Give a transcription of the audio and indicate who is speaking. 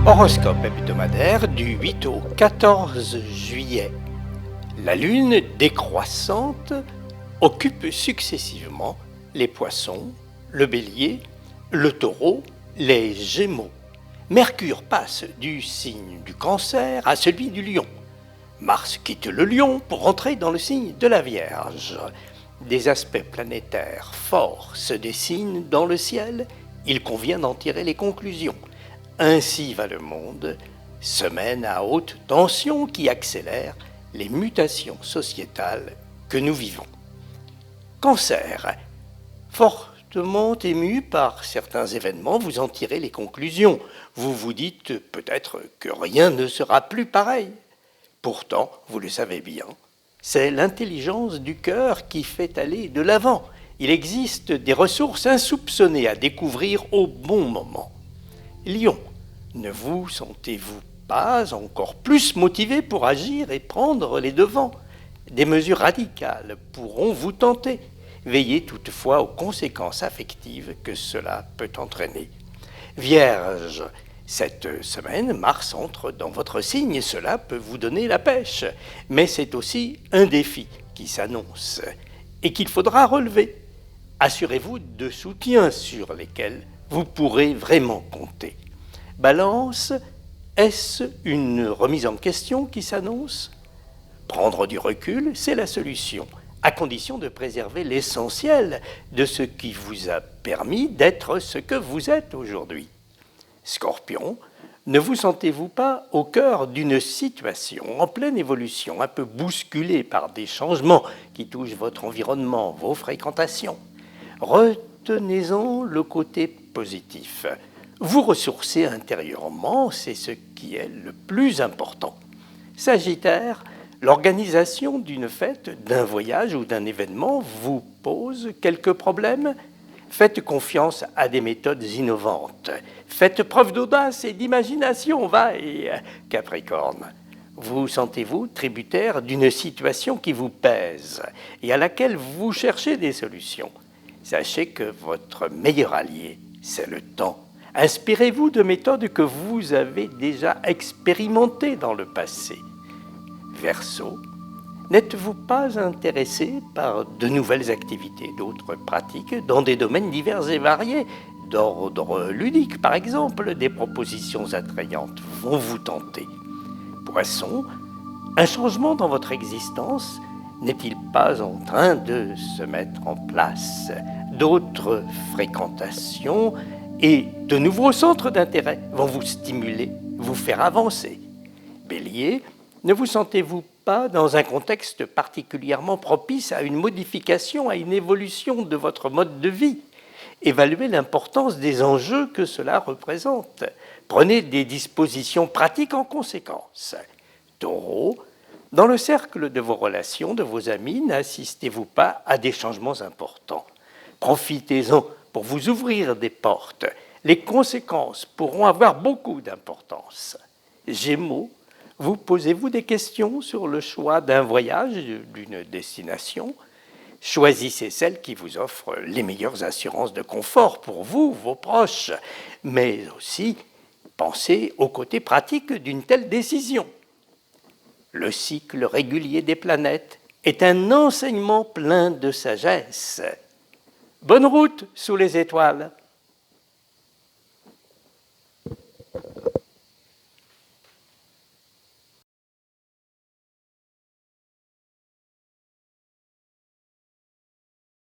Speaker 1: Horoscope hebdomadaire du 8 au 14 juillet. La lune décroissante occupe successivement les poissons, le bélier, le taureau, les gémeaux. Mercure passe du signe du cancer à celui du lion. Mars quitte le lion pour entrer dans le signe de la Vierge. Des aspects planétaires forts se dessinent dans le ciel, il convient d'en tirer les conclusions. Ainsi va le monde, semaine à haute tension qui accélère les mutations sociétales que nous vivons. Cancer. Fortement ému par certains événements, vous en tirez les conclusions. Vous vous dites peut-être que rien ne sera plus pareil. Pourtant, vous le savez bien, c'est l'intelligence du cœur qui fait aller de l'avant. Il existe des ressources insoupçonnées à découvrir au bon moment. Lion, ne vous sentez-vous pas encore plus motivé pour agir et prendre les devants? Des mesures radicales pourront vous tenter. Veillez toutefois aux conséquences affectives que cela peut entraîner. Vierge, cette semaine, Mars entre dans votre signe, cela peut vous donner la pêche. Mais c'est aussi un défi qui s'annonce et qu'il faudra relever. Assurez-vous de soutiens sur lesquels vous pourrez vraiment compter. Balance, est-ce une remise en question qui s'annonce? Prendre du recul, c'est la solution, à condition de préserver l'essentiel de ce qui vous a permis d'être ce que vous êtes aujourd'hui. Scorpion, ne vous sentez-vous pas au cœur d'une situation en pleine évolution, un peu bousculée par des changements qui touchent votre environnement, vos fréquentations? Retenez-en le côté positif. Vous ressourcer intérieurement, c'est ce qui est le plus important. Sagittaire, l'organisation d'une fête, d'un voyage ou d'un événement vous pose quelques problèmes? Faites confiance à des méthodes innovantes. Faites preuve d'audace et d'imagination, Capricorne. Vous sentez-vous tributaire d'une situation qui vous pèse et à laquelle vous cherchez des solutions? Sachez que votre meilleur allié, c'est le temps. Inspirez-vous de méthodes que vous avez déjà expérimentées dans le passé. Verseau, n'êtes-vous pas intéressé par de nouvelles activités, d'autres pratiques dans des domaines divers et variés, d'ordre ludique par exemple? Des propositions attrayantes vont vous tenter. Poisson, un changement dans votre existence n'est-il pas en train de se mettre en place? D'autres fréquentations et de nouveaux centres d'intérêt vont vous stimuler, vous faire avancer. Bélier, ne vous sentez-vous pas dans un contexte particulièrement propice à une modification, à une évolution de votre mode de vie? Évaluez l'importance des enjeux que cela représente. Prenez des dispositions pratiques en conséquence. Taureau, dans le cercle de vos relations, de vos amis, n'assistez-vous pas à des changements importants? Profitez-en pour vous ouvrir des portes. Les conséquences pourront avoir beaucoup d'importance. Gémeaux, vous posez-vous des questions sur le choix d'un voyage, d'une destination? Choisissez celle qui vous offre les meilleures assurances de confort pour vous, vos proches, mais aussi pensez au côté pratique d'une telle décision. Le cycle régulier des planètes est un enseignement plein de sagesse. Bonne route sous les étoiles!